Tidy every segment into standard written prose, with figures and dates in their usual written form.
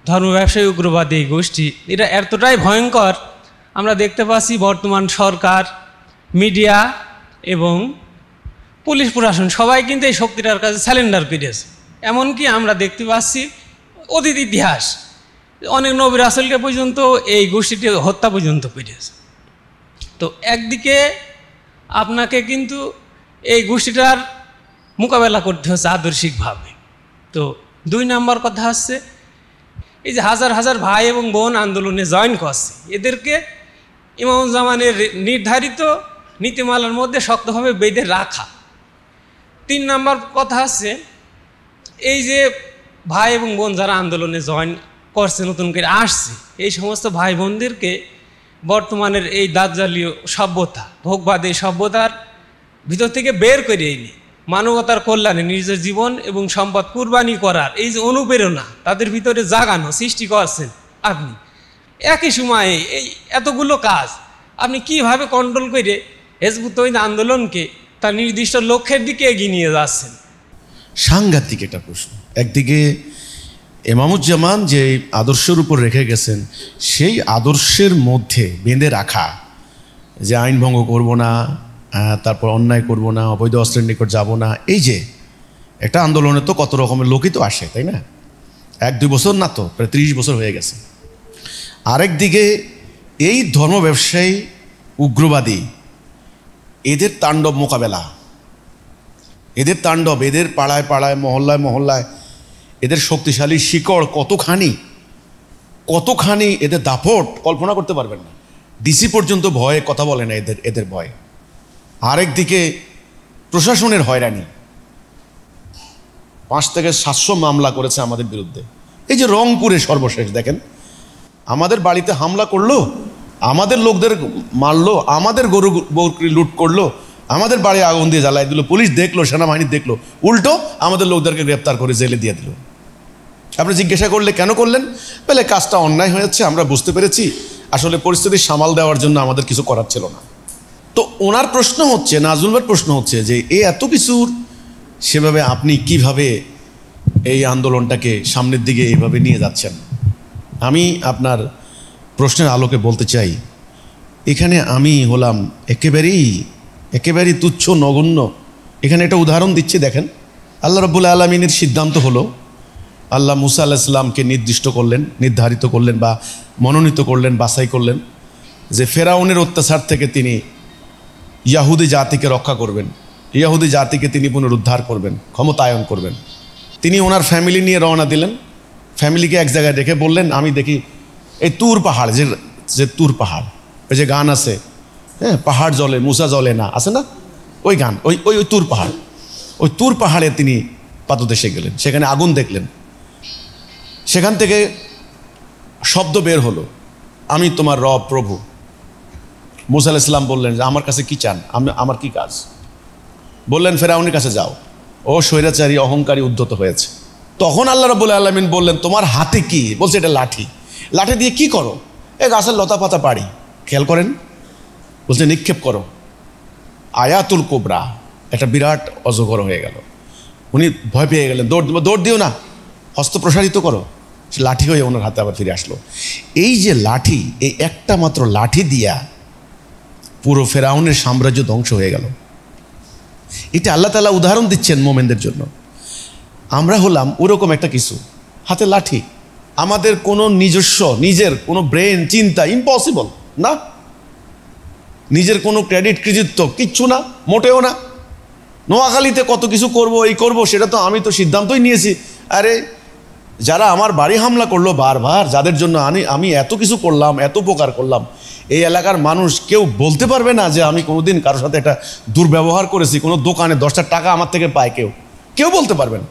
ধর্ম ব্যবসায়ী উগ্রবাদী গোষ্ঠী, এটা এতটাই ভয়ঙ্কর। আমরা দেখতে পাচ্ছি বর্তমান সরকার, মিডিয়া এবং পুলিশ প্রশাসন সবাই কিন্তু এই শক্তিটার কাছে স্যালেন্ডার করেছে। এমনকি আমরা দেখতে পাচ্ছি অতীত ইতিহাস, অনেক নবী রাসূলকে পর্যন্ত এই গোষ্ঠীটি হত্যা পর্যন্ত করেছে। তো একদিকে আপনাকে কিন্তু এই গোষ্ঠীটার মোকাবেলা করতে হচ্ছে আদর্শিকভাবে। তো 2 নম্বর কথা হচ্ছে এই যে হাজার হাজার ভাই এবং বোন আন্দোলনে জয়েন করছে, এদেরকে ইমামুজ্জামানের নির্ধারিত নীতিমালার মধ্যে শক্তভাবে বেঁধে রাখা। 3 নম্বর কথা হচ্ছে এই যে ভাই এবং বোন যারা আন্দোলনে জয়েন করছে, নতুন করে আসছে, এই সমস্ত ভাই বোনদেরকে বর্তমানের এই দাজ্জালীয় সভ্যতা, ভোগবাদী সভ্যতার ভিতর থেকে বের করে এনে মানবতার কল্যাণে নিজের জীবন এবং সম্পদ কুরবানি করার এই যে অনুপ্রেরণা তাদের ভিতরে জাগানো সৃষ্টি করছেন আপনি। একই সময়ে এই এতগুলো কাজ আপনি কিভাবে কন্ট্রোল করে হিজবুত তওহীদ আন্দোলনকে তার নির্দিষ্ট লক্ষ্যের দিকে এগিয়ে নিয়ে যাচ্ছেন? সাংঘাতিক একটা প্রশ্ন। একদিকে ইমামুজ্জামান যে আদর্শের উপর রেখে গেছেন, সেই আদর্শের মধ্যে বেঁধে রাখা, যে আইন ভঙ্গ করব না, তারপর অন্যায় করব না, অবৈধ অস্ত্রের নিকট যাব না, এই যে একটা আন্দোলনে তো কত রকমের লোকই তো আসে, তাই না? 1-2 বছর না, তো প্রায় 30 বছর হয়ে গেছে। আরেকদিকে এই ধর্ম ব্যবসায়ী উগ্রবাদী, এদের তাণ্ডব মোকাবেলা, এদের তাণ্ডব, এদের পাড়ায় পাড়ায়, মহল্লায় মহল্লায় এদের শক্তিশালী শিকড় কতখানি এদের দাপট কল্পনা করতে পারবেন না। ডিসি পর্যন্ত ভয়ে কথা বলে না, এদের ভয়। আরেকদিকে প্রশাসনের হয়রানি, 5 থেকে 700 মামলা করেছে আমাদের বিরুদ্ধে। এই যে রংপুরে সর্বশেষ দেখেন, আমাদের বাড়িতে হামলা করলো, আমাদের লোকদের মারলো, আমাদের গরু বকরি লুট করলো, আমাদের বাড়ি আগুন দিয়ে জ্বালাই দিল, পুলিশ দেখলো, সেনাবাহিনী দেখলো, উল্টো আমাদের লোকদেরকে গ্রেপ্তার করে জেলে দিয়ে দিল। আপনি জিজ্ঞাসা করলে কেন করলেন, বলে কাজটা অন্যায় হয়েছে, আমরা বুঝতে পেরেছি, আসলে পরিস্থিতি সামাল দেওয়ার জন্য আমাদের কিছু করার ছিল না। তো ওনার প্রশ্ন হচ্ছে, নাজমুল ভাইয়ের প্রশ্ন হচ্ছে যে এই এত কিছুর সেভাবে আপনি কিভাবে এই আন্দোলনটাকে সামনের দিকে এইভাবে নিয়ে যাচ্ছেন? আমি আপনার প্রশ্নের আলোকে বলতে চাই, এখানে আমি হলাম একেবারেই তুচ্ছ নগণ্য। এখানে একটা উদাহরণ দিচ্ছি, দেখেন। আল্লাহ রাব্বুল আলামিনের সিদ্ধান্ত হলো, আল্লাহ মুসা আলাইহিস সালামকে নির্ধারিত করলেন বা মনোনীত করলেন, বাছাই করলেন যে ফেরাউনের অত্যাচার থেকে তিনি ইয়াহুদি জাতিকে রক্ষা করবেন, ইয়াহুদি জাতিকে তিনি পুনরুদ্ধার করবেন, ক্ষমতায়ন করবেন। তিনি ওনার ফ্যামিলি নিয়ে রওনা দিলেন। ফ্যামিলিকে এক জায়গায় রেখে বললেন, আমি দেখি এই তুর পাহাড়, যে তুর পাহাড়, ওই যে গান আছে, হ্যাঁ, পাহাড় জ্বলে মুসা জ্বলে না, আছে না, ওই গান, ওই তুর পাহাড়, ওই তুর পাহাড়ে তিনি পাদদেশে গেলেন, সেখানে আগুন দেখলেন। সেখান থেকে শব্দ বের হলো, আমি তোমার রব প্রভু। মুসা আলাইহিস সালাম বললেন যে আমার কাছে কি চান, আমার কি কাজ? বললেন ফেরাউনের কাছে যাও, ও স্বৈরাচারী অহংকারী উদ্ধত হয়েছে। তখন আল্লাহ রাব্বুল আলামিন বললেন, তোমার হাতে কি? বলছে এটা লাঠি। লাঠি দিয়ে কি করো? এই গাছের লতা পাতা পাড়ি, খেয়াল করেন, বলছে নিক্ষেপ করো। আয়াতুল কোবরা, একটা বিরাট অজগর হয়ে গেল। উনি ভয় পেয়ে গেলেন, দৌড় দিও না, হস্ত প্রসারিত করো। সে লাঠি হয়ে ওনার হাতে আবার ফিরে আসলো। এই যে লাঠি, এই একটা মাত্র লাঠি দিয়া পুরো ফেরাউনের সাম্রাজ্য ধ্বংস হয়ে গেল। এটা আল্লাহ তাআলা উদাহরণ দিচ্ছেন মোমেনদের জন্য। আমরা হলাম ওরকম একটা কিছু, হাতে লাঠি, আমাদের কোনো নিজের কোনো ব্রেন চিন্তা ইম্পসিবল না, নিজের কোনো ক্রেডিট কৃতিত্ব কিচ্ছু না, মোটেও না। নোয়াখালীতে কত কিছু করব, এই করব, সেটা তো আমি তো সিদ্ধান্তই নিয়েছি। আরে যারা আমার বাড়ি হামলা করলো বারবার, যাদের জন্য আমি এত কিছু করলাম, এত উপকার করলাম, এই এলাকার মানুষ কেউ বলতে পারবে না যে আমি কোনোদিন কারোর সাথে একটা দুর্ব্যবহার করেছি, কোনো দোকানে 10টা টাকা আমার থেকে পায়, কেউ বলতে পারবেন।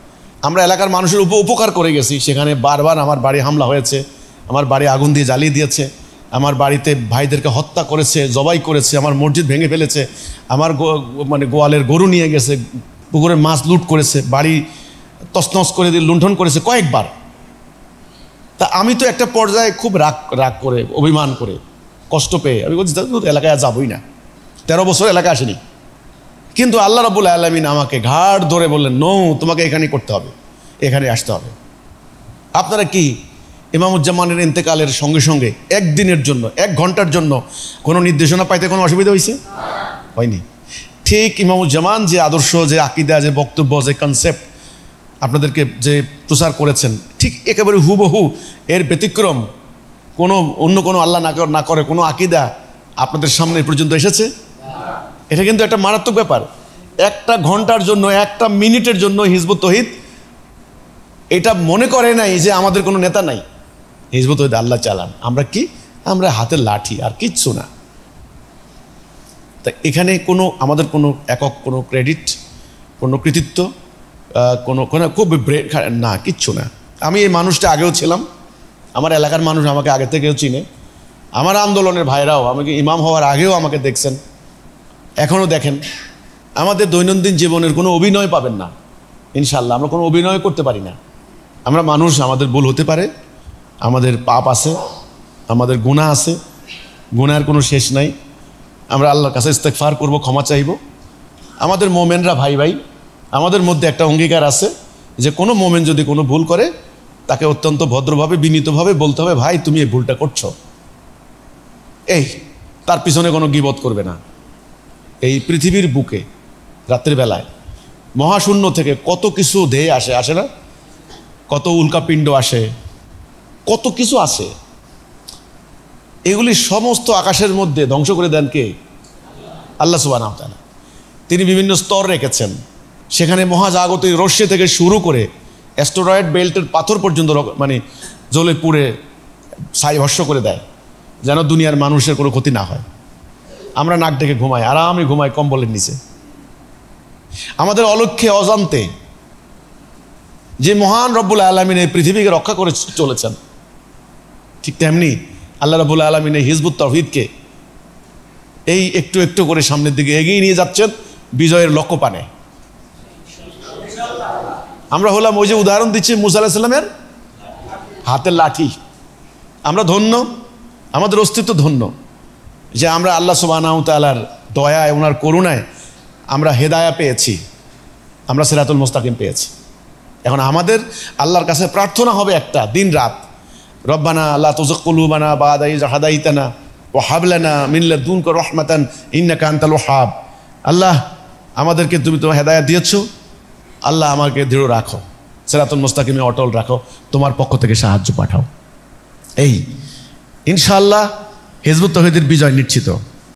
আমরা এলাকার মানুষের উপকার করে গেছি, সেখানে বারবার আমার বাড়ি হামলা হয়েছে, আমার বাড়ি আগুন দিয়ে জ্বালিয়ে দিয়েছে, আমার বাড়িতে ভাইদেরকে হত্যা করেছে, জবাই করেছে, আমার মসজিদ ভেঙে ফেলেছে, আমার গোয়ালের গরু নিয়ে গেছে, পুকুরের মাছ লুট করেছে, বাড়ি তছনছ করে দিয়ে লুণ্ঠন করেছে কয়েকবার। তা আমি তো একটা পর্যায়ে খুব রাগ করে, অভিমান করে, কষ্ট পেয়ে আমি বলছি এলাকায় আর যাবই না। 13 বছর এলাকায় আসেনি, কিন্তু আল্লাহ রাব্বুল আলামিন আমাকে ঘাড় ধরে বললেন, নো, তোমাকে এখানে করতে হবে, এখানে আসতে হবে। আপনারা কি ইমামুজ্জামানের ইন্তেকালের সঙ্গে সঙ্গে একদিনের জন্য 1 ঘন্টার জন্য কোনো নির্দেশনা পাইতে কোনো অসুবিধা হয়েছে? হয়নি। ঠিক ইমামুজ্জামান যে আদর্শ, যে আকিদা, যে বক্তব্য, যে কনসেপ্ট আপনাদেরকে যে প্রচার করেছেন, ঠিক একেবারে হুবহু এর ব্যতিক্রম কোনো অন্য কোনো আল্লাহ না করে কোনো আকিদা আপনাদের সামনে পর্যন্ত এসেছে? এটা কিন্তু একটা মারাত্মক ব্যাপার। 1 ঘন্টার জন্য, 1 মিনিটের জন্য হিজবুত তৌহিদ এটা মনে করে নাই যে আমাদের কোনো নেতা নাই। হিজবুত তৌহিদ আল্লাহ চালান, আমরা কি? আমরা হাতের লাঠি, আর কিচ্ছু না। তা এখানে কোনো আমাদের কোনো একক কোনো ক্রেডিট, কোনো কৃতিত্ব, কোনো খুব না, কিচ্ছু না। আমি এই মানুষটা আগেও ছিলাম, আমার এলাকার মানুষ আমাকে আগে থেকেও চিনে, আমার আন্দোলনের ভাইরাও আমাকে ইমাম হওয়ার আগেও আমাকে দেখছেন, এখনও দেখেন। আমাদের দৈনন্দিন জীবনের কোনো অভিনয় পাবেন না ইনশাল্লাহ। আমরা কোনো অভিনয় করতে পারি না। আমরা মানুষ, আমাদের ভুল হতে পারে, আমাদের পাপ আছে, আমাদের গুনাহ আছে, গুনাহের কোনো শেষ নাই। আমরা আল্লাহর কাছে ইস্তেগফার করব, ক্ষমা চাইব। আমাদের মোমেনরা ভাই ভাই, আমাদের মধ্যে একটা অঙ্গীকার আছে যে কোনো মোমেন যদি কোনো ভুল করে তাকে অত্যন্ত ভদ্রভাবে, বিনীতভাবে বলতে হবে, ভাই তুমি এই ভুলটা করছো, এই তার পিছনে কোনো গীবত করবে না। এই পৃথিবীর বুকে রাত্রির বেলায় মহাশূন্য থেকে কত কিছু ধেয়ে আসে, আসে না? কত উল্কাপিণ্ড আসে, কত কিছু আসে। এগুলি সমস্ত আকাশের মধ্যে ধ্বংস করে দেন কে? আল্লাহ সুবহানাহু ওয়া তাআলা। তিনি বিভিন্ন স্তর রেখেছেন, সেখানে মহাজাগতিক রশ্মি থেকে শুরু করে অ্যাস্টেরয়েড বেল্টের পাথর পর্যন্ত মানে জ্বলে পুড়ে ছাই ভস্ম করে দেয়, যেন দুনিয়ার মানুষের কোনো ক্ষতি না হয়। আমরা নাক ডেকে ঘুমাই, আরামে ঘুমাই কম্বলের নিচে। আমাদের অলক্ষ্যে অজান্তে যে মহান রব্বুল আলামিন এই পৃথিবীকে রক্ষা করে চলেছেন, ঠিক তেমনি আল্লাহ রব্বুল আলামিন এই হিজবুত তাওহীদকে এই একটু একটু করে সামনের দিকে এগিয়ে নিয়ে যাচ্ছেন বিজয়ের লক্ষ্যপানে। আমরা হলাম ওই যে উদাহরণ দিচ্ছি মুসা আলাইহিস সালামের হাতের লাঠি। আমরা ধন্য, আমাদের অস্তিত্ব ধন্য যে আমরা আল্লাহ সুবহানাহু ওয়া তাআলার দয়ায়, ওনার করুণায় আমরা হেদায়া পেয়েছি, আমরা সিরাতুল মুস্তাকিম পেয়েছি। এখন আমাদের আল্লাহর কাছে প্রার্থনা হবে একটা দিন রাত, রব্বানা লা তুযিগ কুলুবানা বা'দা ইয হাদাইতানা ওয়া হাব লানা মিন লাদুনকা রাহমাতান ইন্নাকা আনতাল ওয়াহ্হাব। আল্লাহ আমাদেরকে তুমি তো হেদায়েত দিয়েছো, আল্লাহ আমাকে দৃঢ় রাখো, সিরাতুল মুস্তাকিমে অটল রাখো, তোমার পক্ষ থেকে সাহায্য পাঠাও। এই ইনশাআল্লাহ হিজবুত তাওহীদের বিজয় নিশ্চিত।